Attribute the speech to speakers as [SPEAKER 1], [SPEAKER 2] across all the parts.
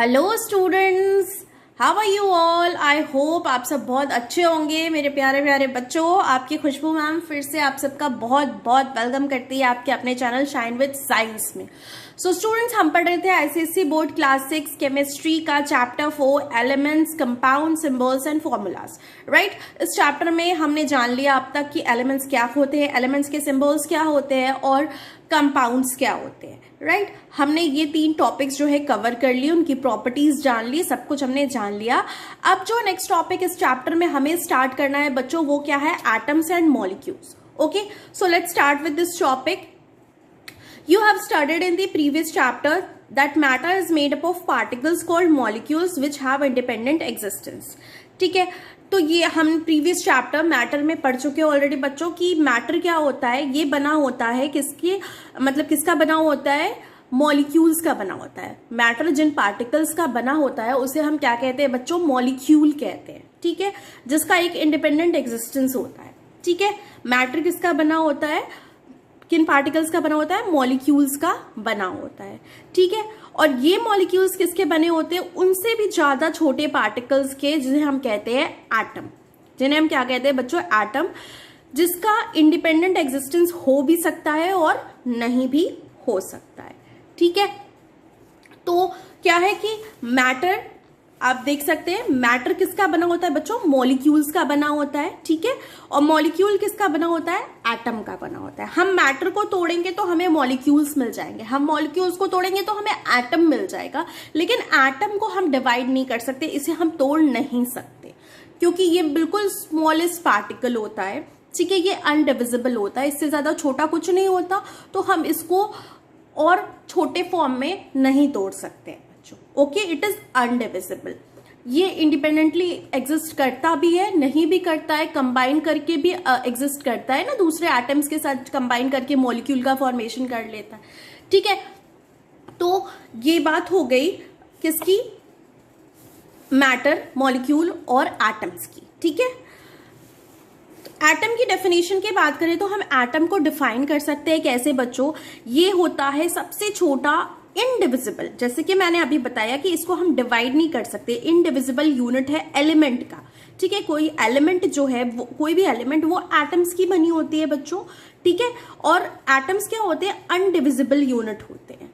[SPEAKER 1] Hello students, how are you all. I hope आप सब बहुत अच्छे होंगे। मेरे प्यारे प्यारे बच्चों, आपकी खुशबू मैम फिर से आप सबका बहुत बहुत वेलकम करती है आपके अपने चैनल शाइन विद साइंस में। सो स्टूडेंट्स, हम पढ़ रहे थे आईसीएसई बोर्ड क्लास 6 केमिस्ट्री का chapter 4 elements, compound, symbols and formulas. Right, इस चैप्टर में हमने जान लिया अब तक कि एलिमेंट्स क्या होते हैं, एलिमेंट्स के सिंबल्स क्या होते हैं और कंपाउंड्स क्या होते हैं। राइट, हमने ये 3 टॉपिक्स जो है कवर कर लिए, उनकी प्रॉपर्टीज जान ली, सब कुछ हमने जान लिया। अब जो नेक्स्ट टॉपिक इस चैप्टर में हमें स्टार्ट करना है बच्चों, वो क्या है, atoms and molecules. Okay, so let's start with this topic. You have studied in the previous chapter that matter is made up of particles called molecules which have independent existence. ठीक है, तो ये हम प्रीवियस चैप्टर मैटर में पढ़ चुके हैं already बच्चों की। मैटर क्या होता है, ये बना होता है किसके, मतलब किसका बना होता है, मॉलिक्यूल्स का बना होता है। मैटर जिन पार्टिकल्स का बना होता है उसे हम क्या कहते हैं बच्चों, मॉलिक्यूल कहते हैं। ठीक है, जिसका एक इंडिपेंडेंट एग्जिस्टेंस होता है। ठीक है, मैटर किसका बना होता है, किन पार्टिकल्स का बना होता है, मॉलिक्यूल्स का बना होता है। ठीक है, और ये मॉलिक्यूल्स किसके बने होते हैं, उनसे भी ज्यादा छोटे पार्टिकल्स के, जिन्हें हम कहते हैं एटम। जिन्हें हम क्या कहते हैं बच्चों, एटम, जिसका इंडिपेंडेंट एग्जिस्टेंस हो भी सकता है और नहीं भी हो सकता है। ठीक है, तो क्या है कि मैटर, आप देख सकते हैं मैटर किसका बना होता है बच्चों, मॉलिक्यूल्स का बना होता है। ठीक है, और मॉलिक्यूल किसका बना होता है, एटम का बना होता है। हम मैटर को तोड़ेंगे तो हमें मॉलिक्यूल्स मिल जाएंगे, हम मॉलिक्यूल्स को तोड़ेंगे तो हमें एटम मिल जाएगा। लेकिन एटम को हम डिवाइड नहीं कर सकते, इसे हम तोड़ नहीं सकते, क्योंकि ये बिल्कुल स्मॉलेस्ट पार्टिकल होता है। ठीक है, ये अनडिविजिबल होता है, इससे ज्यादा छोटा कुछ नहीं होता, तो हम इसको और छोटे फॉर्म में नहीं तोड़ सकते बच्चों। Okay, it is indivisible. ये इंडिपेंडेंटली एग्जिस्ट करता भी है, नहीं भी करता है, कंबाइन करके भी एग्जिस्ट करता है ना, दूसरे एटम्स के साथ कंबाइन करके मॉलिक्यूल का फॉर्मेशन कर लेता है। ठीक है, तो ये बात हो गई किसकी, मैटर, मॉलिक्यूल और एटम्स की। ठीक है, एटम की डेफिनेशन की बात करें तो हम एटम को डिफाइन कर सकते हैं कैसे बच्चों, ये होता है सबसे छोटा इनडिविजिबल, जैसे कि मैंने अभी बताया कि इसको हम डिवाइड नहीं कर सकते, इनडिविजिबल यूनिट है एलिमेंट का। ठीक है, कोई एलिमेंट जो है वो, कोई भी एलिमेंट, वो एटम्स की बनी होती है बच्चों। ठीक है, और एटम्स क्या होते हैं, अनडिविजिबल यूनिट होते हैं,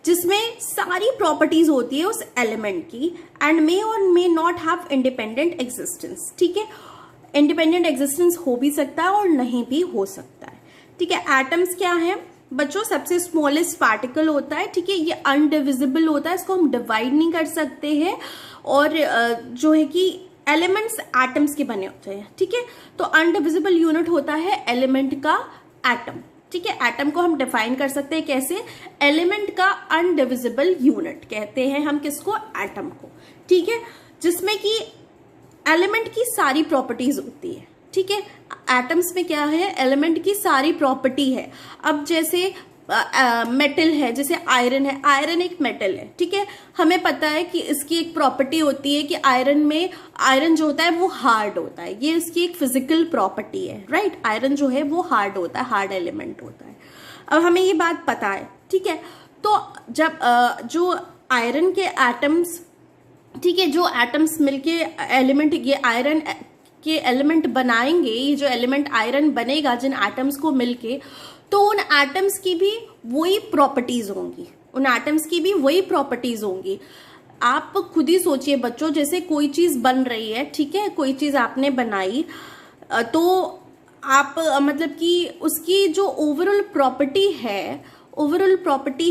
[SPEAKER 1] जिसमें सारी प्रॉपर्टीज होती है उस एलिमेंट की, एंड मे और may not have independent existence. ठीक है, इंडिपेंडेंट एग्जिस्टेंस हो भी सकता है और नहीं भी हो सकता है। ठीक है, एटम्स क्या है बच्चों, सबसे स्मॉलेस्ट पार्टिकल होता है। ठीक है, ये अनडिविजिबल होता है, इसको हम डिवाइड नहीं कर सकते हैं, और जो है कि एलिमेंट्स एटम्स के बने होते हैं। ठीक है, तो अनडिविजिबल यूनिट होता है एलिमेंट का एटम। ठीक है, एटम को हम डिफाइन कर सकते हैं कैसे, एलिमेंट का अनडिविजिबल यूनिट कहते हैं हम किसको, एटम को। ठीक है, जिसमें कि एलिमेंट की सारी प्रॉपर्टीज होती है। ठीक है, एटम्स में क्या है, एलिमेंट की सारी प्रॉपर्टी है। अब जैसे मेटल है, जैसे आयरन है, आयरन एक मेटल है। ठीक है, हमें पता है कि इसकी एक प्रॉपर्टी होती है कि आयरन में, आयरन जो होता है वो हार्ड होता है, ये इसकी एक फिजिकल प्रॉपर्टी है। राइट, आयरन जो है वो हार्ड होता है, हार्ड एलिमेंट होता है। अब हमें ये बात पता है। ठीक है, तो जब जो आयरन के एटम्स, ठीक है, जो एटम्स मिलके एलिमेंट, ये आयरन के एलिमेंट बनाएंगे, ये जो एलिमेंट आयरन बनेगा जिन एटम्स को मिलके, तो उन एटम्स की भी वही प्रॉपर्टीज होंगी, उन एटम्स की भी वही प्रॉपर्टीज होंगी। आप खुद ही सोचिए बच्चों, जैसे कोई चीज बन रही है, ठीक है, कोई चीज आपने बनाई, तो आप मतलब कि उसकी जो ओवरऑल प्रॉपर्टी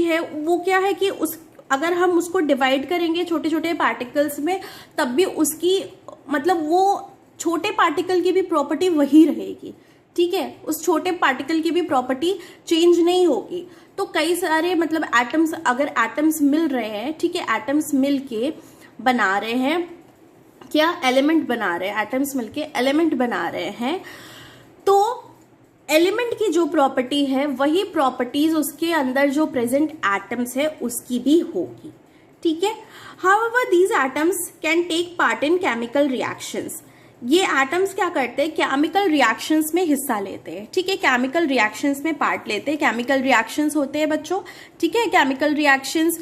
[SPEAKER 1] है वो क्या है कि उस, अगर हम उसको डिवाइड करेंगे छोटे छोटे पार्टिकल्स में, तब भी उसकी, मतलब वो छोटे पार्टिकल की भी प्रॉपर्टी वही रहेगी। ठीक है, उस छोटे पार्टिकल की भी प्रॉपर्टी चेंज नहीं होगी। तो कई सारे मतलब एटम्स, अगर एटम्स मिल रहे हैं, ठीक है, एटम्स मिलके बना रहे हैं क्या, एलिमेंट बना रहे हैं, एटम्स मिलके एलिमेंट बना रहे हैं, तो एलिमेंट की जो प्रॉपर्टी है वही प्रॉपर्टीज उसके अंदर जो प्रेजेंट एटम्स है उसकी भी होगी। ठीक है, however these atoms can take part in chemical reactions. ये एटम्स क्या करते हैं, केमिकल रिएक्शंस में हिस्सा लेते हैं। ठीक है, केमिकल रिएक्शंस में पार्ट लेते हैं। केमिकल रिएक्शंस होते हैं बच्चों, ठीक है, केमिकल रिएक्शंस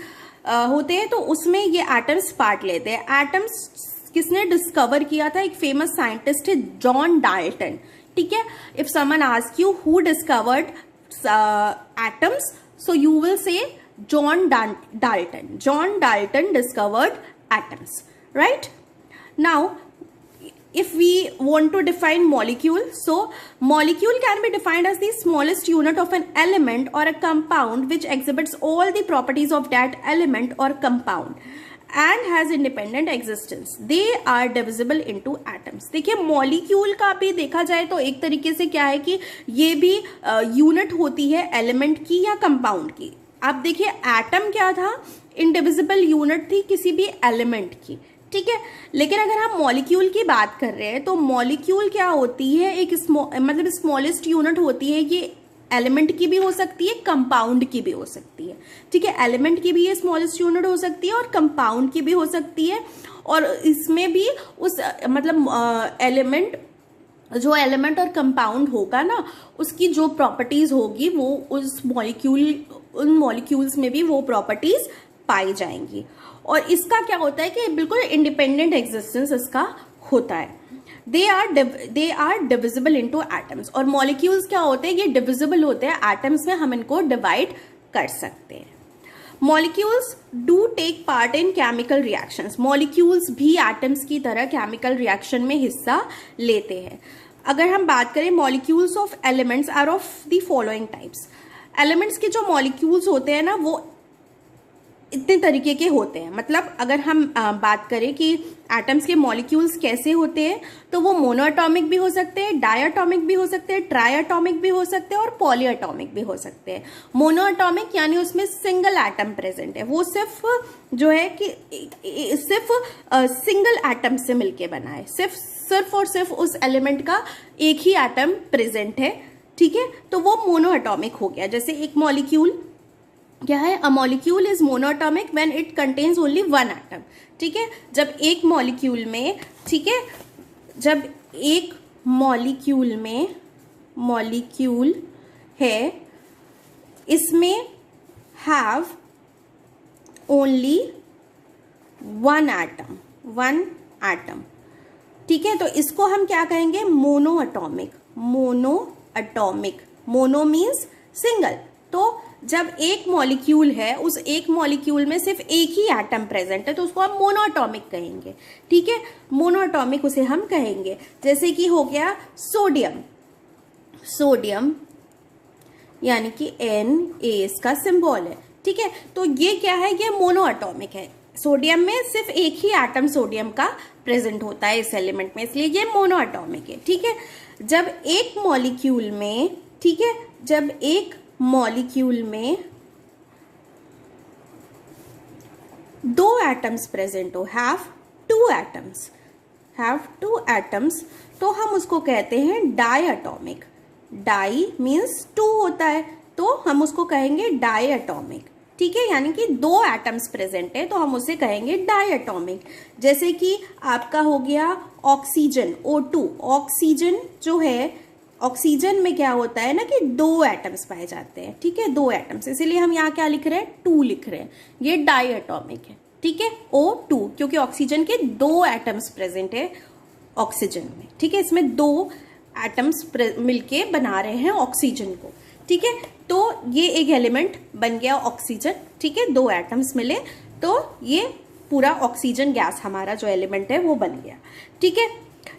[SPEAKER 1] होते हैं तो उसमें ये एटम्स पार्ट लेते हैं। एटम्स किसने डिस्कवर किया था? एक फेमस साइंटिस्ट है जॉन डाल्टन। ठीक है, if someone ask you who discovered atoms, so you will say John Dalton. John Dalton discovered atoms, right? Now, if we want to define molecule, so molecule can be defined as the smallest unit of an element or a compound which exhibits all the properties of that element or compound and has independent existence. They are divisible into atoms. देखिए molecule का भी देखा जाए तो एक तरीके से क्या है कि ये भी यूनिट होती है एलिमेंट की या कंपाउंड की। आप देखिए एटम क्या था? इंडिविजिबल यूनिट थी किसी भी एलिमेंट की। ठीक है, लेकिन अगर हम मॉलिक्यूल की बात कर रहे हैं तो मॉलिक्यूल क्या होती है? एक मतलब स्मॉलेस्ट यूनिट होती है। ये एलिमेंट की भी हो सकती है, कंपाउंड की भी हो सकती है। ठीक है, एलिमेंट की भी ये स्मॉलेस्ट यूनिट हो सकती है और कंपाउंड की भी हो सकती है। और इसमें भी उस मतलब जो एलिमेंट और कंपाउंड होगा ना, उसकी जो प्रॉपर्टीज होगी वो उन मॉलिक्यूल्स में भी वो प्रॉपर्टीज पाई जाएंगी। और इसका क्या होता है कि बिल्कुल इंडिपेंडेंट एग्जिस्टेंस इसका होता है। They are divisible into atoms. और मॉलिक्यूल्स क्या होते हैं? ये डिविजिबल होते हैं एटम्स में, हम इनको डिवाइड कर सकते हैं। Molecules do take part in chemical reactions. Molecules भी एटम्स की तरह केमिकल रिएक्शन में हिस्सा लेते हैं। अगर हम बात करें molecules of elements are of the following types. Elements के जो मॉलिक्यूल्स होते हैं ना वो इतने तरीके के होते हैं। मतलब अगर हम बात करें कि एटम्स के मॉलिक्यूल्स कैसे होते हैं तो वो मोनोएटॉमिक भी हो सकते हैं, डायएटॉमिक भी हो सकते हैं, ट्राइएटॉमिक भी हो सकते हैं और पॉलीएटॉमिक भी हो सकते हैं। मोनोएटॉमिक यानी उसमें सिंगल एटम प्रेजेंट है, वो सिर्फ जो है कि सिर्फ सिंगल एटम से मिलके बना है, सिर्फ और सिर्फ उस एलिमेंट का एक ही एटम प्रेजेंट है। ठीक है, तो वो मोनोएटॉमिक हो गया। जैसे एक मॉलिक्यूल क्या है? A molecule is monoatomic when it contains only one atom. ठीक है, जब एक मॉलिक्यूल में, ठीक है, जब एक मॉलिक्यूल में मॉलिक्यूल है, इसमें हैव ओनली वन एटम। ठीक है, तो इसको हम क्या कहेंगे? मोनोएटॉमिक। Mono means single. तो जब एक मॉलिक्यूल है, उस एक मॉलिक्यूल में सिर्फ एक ही एटम प्रेजेंट है तो उसको हम मोनोएटॉमिक कहेंगे। ठीक है, मोनोएटॉमिक उसे हम कहेंगे। जैसे कि हो गया सोडियम यानी कि Na इसका सिंबल है। ठीक है, तो ये क्या है? ये मोनोएटॉमिक है। सोडियम में सिर्फ एक ही एटम सोडियम का प्रेजेंट होता है इस एलिमेंट में, इसलिए ये मोनोएटॉमिक है। ठीक है, जब एक मॉलिक्यूल में, ठीक है, जब एक मॉलिक्यूल में दो एटम्स प्रेजेंट हो, हैव टू एटम्स, तो हम उसको कहते हैं डायएटॉमिक। डाई मीन्स टू होता है, तो हम उसको कहेंगे डायएटॉमिक। ठीक है, यानी कि दो एटम्स प्रेजेंट है तो हम उसे कहेंगे डायएटॉमिक। जैसे कि आपका हो गया ऑक्सीजन, O2। ऑक्सीजन जो है, ऑक्सीजन में क्या होता है ना कि दो एटम्स पाए जाते हैं। ठीक है, दो एटम्स, इसीलिए हम यहाँ क्या लिख रहे हैं? 2 लिख रहे हैं। ये डायएटॉमिक है। ठीक है, O2, क्योंकि ऑक्सीजन के दो एटम्स प्रेजेंट है ऑक्सीजन में। ठीक है, इसमें दो एटम्स मिलके बना रहे हैं ऑक्सीजन को। ठीक है, तो ये एक एलिमेंट बन गया ऑक्सीजन। ठीक है, दो एटम्स मिले तो ये पूरा ऑक्सीजन गैस हमारा जो एलिमेंट है वो बन गया। ठीक है,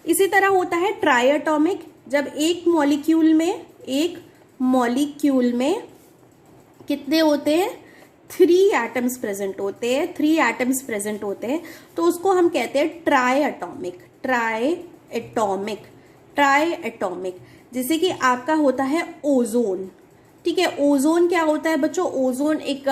[SPEAKER 1] इसी तरह होता है ट्राइएटॉमिक। जब एक मॉलिक्यूल में कितने होते हैं? 3 एटम्स प्रेजेंट होते हैं, तो उसको हम कहते हैं ट्राइएटॉमिक। जैसे कि आपका होता है ओजोन। ठीक है, ओजोन क्या होता है बच्चों? ओजोन एक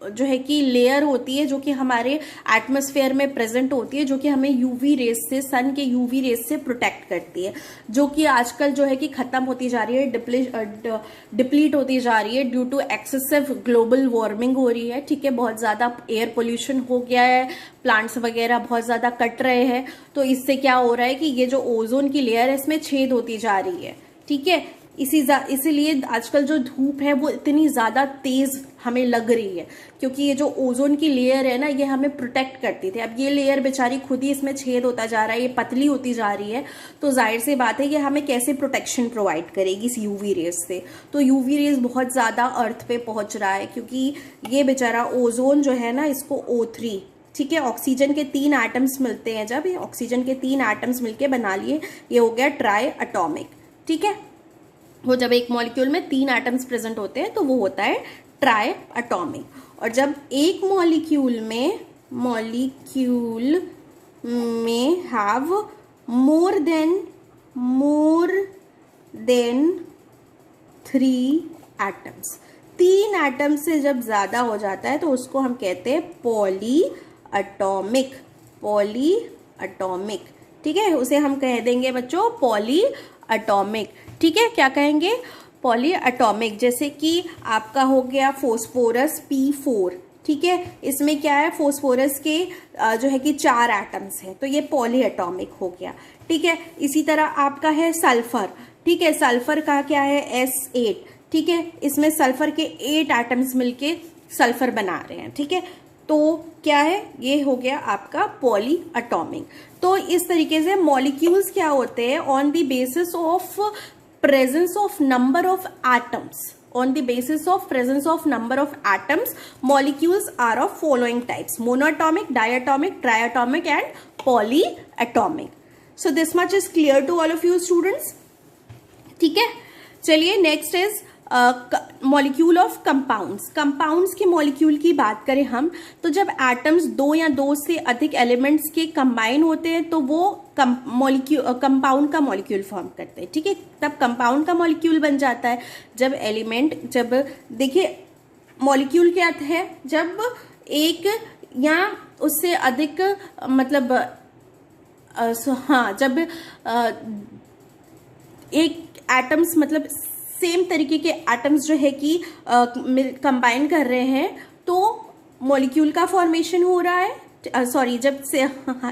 [SPEAKER 1] जो है कि लेयर होती है जो कि हमारे एटमॉस्फेयर में प्रेजेंट होती है, जो कि हमें यूवी रेस से, सन के यूवी रेस से प्रोटेक्ट करती है, जो कि आजकल जो है कि खत्म होती जा रही है, डिप्लीट होती जा रही है due to excessive global warming हो रही है। ठीक है, बहुत ज्यादा एयर पोल्यूशन हो गया है, प्लांट्स वगैरह बहुत ज्यादा कट रहे हैं, तो इससे क्या हो रहा है कि ये जो ओजोन की लेयर है इसमें छेद होती जा रही है। ठीक है, इसीलिए आजकल जो धूप है वो इतनी ज्यादा तेज हमें लग रही है, क्योंकि ये जो ओजोन की लेयर है ना, ये हमें प्रोटेक्ट करती थी। अब ये लेयर बेचारी खुद ही इसमें छेद होता जा रहा है, ये पतली होती जा रही है, तो जाहिर सी बात है कि हमें कैसे प्रोटेक्शन प्रोवाइड करेगी इस यूवी रेज से। तो यूवी रेज बहुत ज़्यादा अर्थ पे पहुंच रहा है, क्योंकि ये बेचारा ओजोन जो है ना, इसको O3, ठीक है, ऑक्सीजन के 3 एटम्स मिलते हैं, जब ये ऑक्सीजन के 3 एटम्स मिलके बना लिए, ये हो गया ट्राई एटॉमिक, ठीक है। वो जब एक मॉलिक्यूल में 3 एटम्स प्रेजेंट होते हैं तो वो होता है ट्राई एटॉमिक। और जब एक मॉलिक्यूल में have more than 3 atoms, 3 atom से जब ज्यादा हो जाता है तो उसको हम कहते हैं पॉली एटॉमिक, ठीक है, उसे हम कह देंगे बच्चों पॉली एटॉमिक, ठीक है। क्या कहेंगे? Poly atomic. जैसे कि आपका हो गया फोस्फोरस P4, ठीक है, इसमें क्या है, फोस्फोरस के जो है कि 4 एटम्स हैं, तो ये पॉली एटॉमिक हो गया, ठीक है। इसी तरह आपका है सल्फर, ठीक है, सल्फर का क्या है S8, ठीक है, इसमें सल्फर के 8 एटम्स मिलके सल्फर बना रहे हैं, ठीक है, तो क्या है, ये हो गया आपका पॉली एटॉमिक। तो इस तरीके से मॉलिक्यूल्स क्या होते हैं, on the basis of presence of number of atoms, on the basis of presence of number of atoms, molecules are of following types: monoatomic, diatomic, triatomic and polyatomic. So this much is clear to all of you students, ठीक है। चलिए next is molecule of compounds. Compounds के molecule की बात करें हम, तो जब एटम्स 2 या 2 से अधिक एलिमेंट्स के कंबाइन होते हैं तो वो कंपाउंड का मॉलिक्यूल फॉर्म करते हैं, ठीक है, तब कंपाउंड का मॉलिक्यूल बन जाता है। जब देखिए मॉलिक्यूल क्या है, जब एक या उससे अधिक मतलब जब एक एटम्स मतलब सेम तरीके के एटम्स जो है कि कंबाइन कर रहे हैं तो मॉलिक्यूल का फॉर्मेशन हो रहा है, सॉरी जब से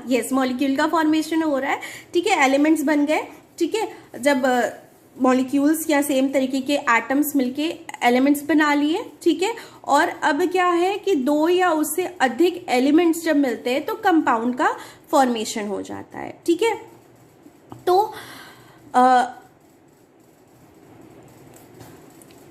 [SPEAKER 1] यस मॉलिक्यूल का फॉर्मेशन हो रहा है, ठीक है, एलिमेंट्स बन गए, ठीक है। जब मॉलिक्यूल्स या सेम तरीके के एटम्स मिलके एलिमेंट्स बना लिए, ठीक है, और अब क्या है कि 2 या उससे अधिक एलिमेंट्स जब मिलते हैं तो कंपाउंड का फॉर्मेशन हो जाता है, ठीक है। तो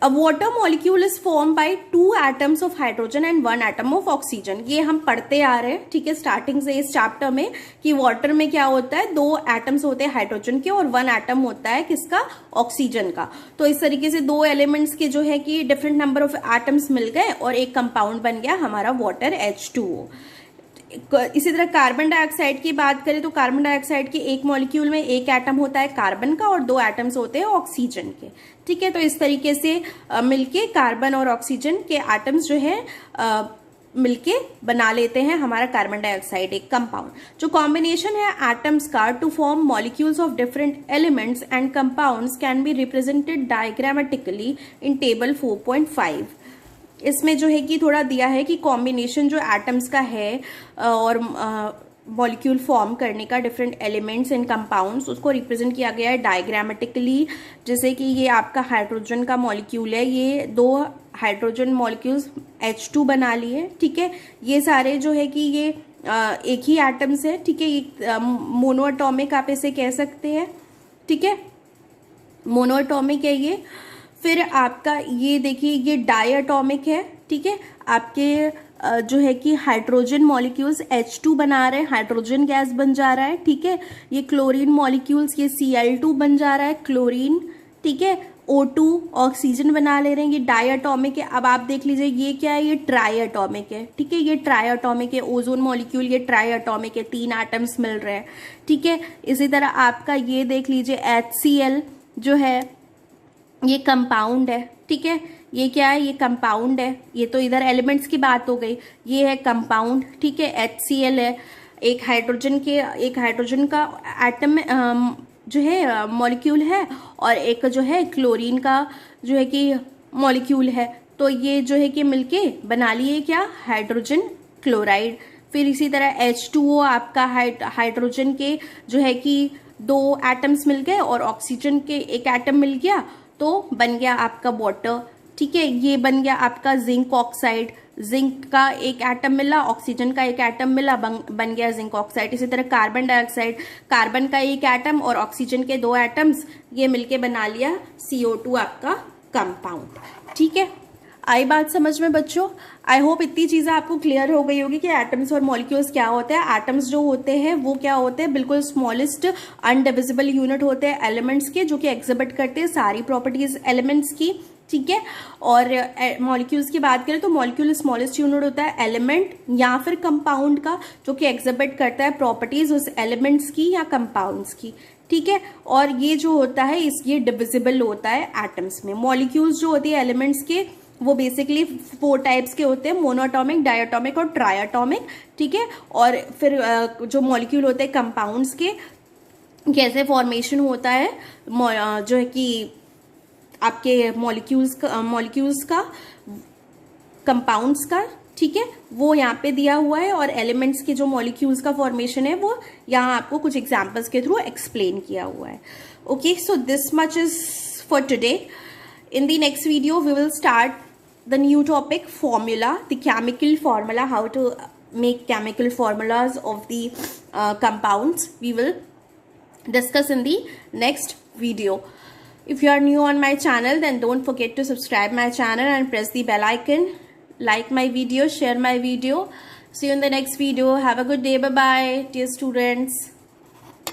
[SPEAKER 1] A water molecule is formed by 2 atoms of hydrogen and 1 atom of oxygen. ये हम पढ़ते आ रहे हैं, ठीक है, स्टार्टिंग से इस चैप्टर में, कि वाटर में क्या होता है, 2 एटम्स होते हैं हाइड्रोजन के और 1 एटम होता है किसका, ऑक्सीजन का। तो इस तरीके से 2 एलिमेंट्स के जो है कि डिफरेंट नंबर ऑफ एटम्स मिल गए और एक कंपाउंड बन गया हमारा वाटर H2O। इसी तरह कार्बन डाइऑक्साइड की बात करें तो कार्बन डाइऑक्साइड के एक मॉलिक्यूल में एक एटम होता है कार्बन का और 2 एटम्स होते हैं ऑक्सीजन के, ठीक है। तो इस तरीके से मिलके कार्बन और ऑक्सीजन के एटम्स जो है मिलके बना लेते हैं हमारा कार्बन डाइऑक्साइड एक कंपाउंड। जो कॉम्बिनेशन है एटम्स का to form molecules of different elements and compounds can be represented diagrammatically in table 4.5। इसमें जो है कि थोड़ा दिया है कि कॉम्बिनेशन जो एटम्स का है और मॉलिक्यूल फॉर्म करने का डिफरेंट एलिमेंट्स एंड कंपाउंड्स, उसको रिप्रेजेंट किया गया है डायग्रामेटिकली। जैसे कि ये आपका हाइड्रोजन का मॉलिक्यूल है, ये 2 हाइड्रोजन मॉलिक्यूल्स H2 बना लिए, ठीक है। ये सारे जो है कि ये एक ही एटम्स है, ठीक है, ये मोनोएटॉमिक आप इसे कह सकते हैं, ठीक है, मोनोएटॉमिक है ये। फिर आपका ये देखिए ये डायएटॉमिक है, ठीक है, आपके जो है कि हाइड्रोजन मॉलिक्यूल्स H2 बना रहे हैं, हाइड्रोजन गैस बन जा रहा है, ठीक है। ये क्लोरीन मॉलिक्यूल्स ये Cl2 बन जा रहा है, क्लोरीन, ठीक है, O2 ऑक्सीजन बना ले रहे हैं, ये डायएटॉमिक है। अब आप देख लीजिए ये क्या है, ये ट्राइएटॉमिक है, ठीक है, ये ट्राइएटॉमिक है। ओजोन मॉलिक्यूल ये ट्राइएटॉमिक है, 3 एटम्स मिल रहे हैं, ठीक है। इसी तरह आपका ये देख लीजिए HCl जो है ये कंपाउंड है, ठीक है, ये क्या है, ये कंपाउंड है। ये तो इधर एलिमेंट्स की बात हो गई, ये है कंपाउंड, ठीक है, HCl है। एक हाइड्रोजन का एटम जो है मॉलिक्यूल है और एक जो है क्लोरीन का जो है कि मॉलिक्यूल है, तो ये जो है कि मिलके बना लिए क्या, हाइड्रोजन क्लोराइड। फिर इसी तरह H2O आपका हाइड्रोजन के जो है कि 2 एटम्स मिल गए और ऑक्सीजन के एक एटम मिल गया तो बन गया आपका वाटर, ठीक है, ये बन गया आपका जिंक ऑक्साइड, जिंक का एक एटम मिला, ऑक्सीजन का एक एटम मिला, बन गया जिंक ऑक्साइड। इसी तरह कार्बन डाइऑक्साइड, कार्बन का एक एटम और ऑक्सीजन के 2 एटम्स, ये मिलके बना लिया CO2 आपका कंपाउंड। ठीक है, आई बात समझ में बच्चों? आई होप इतनी चीजें आपको क्लियर हो गई होगी कि एटम्स और मॉलिक्यूल्स क्या होते हैं। एटम्स जो होते हैं वो क्या होते हैं, बिल्कुल स्मॉलेस्ट अनडिविजिबल यूनिट होते हैं एलिमेंट्स के, जो कि एग्जिबिट करते हैं सारी प्रॉपर्टीज एलिमेंट्स की। ठीक है, और मॉलिक्यूल्स की बात करें तो मॉलिक्यूल स्मॉलेस्ट यूनिट होता है एलिमेंट या फिर कंपाउंड का, जो कि एग्जिबिट करता है प्रॉपर्टीज उस एलिमेंट्स की या कंपाउंड्स की। ठीक है, और ये जो होता है ये डिविजिबल होता है एटम्स में। मॉलिक्यूल्स जो होती है एलिमेंट्स के वो बेसिकली 4 टाइप्स के होते हैं, मोनोएटॉमिक, डायटॉमिक और ट्राइएटॉमिक। ठीक है, और फिर जो मॉलिक्यूल होते हैं कंपाउंड्स के, कैसे फॉर्मेशन होता है जो है कि आपके मॉलिक्यूल्स का कंपाउंड्स का, ठीक है, वो यहाँ पे दिया हुआ है, और एलिमेंट्स के जो मॉलिक्यूल्स का फॉर्मेशन है वो यहाँ आपको कुछ एग्जांपल्स के थ्रू एक्सप्लेन किया हुआ है। Okay, so this much is for today. In the next video, we will start the new topic, formula, the chemical formula, how to make chemical formulas of the compounds. We will discuss in the next video. If you are new on my channel, then don't forget to subscribe my channel and press the bell icon. Like my video, share my video. See you in the next video. Have a good day. Bye bye, dear students.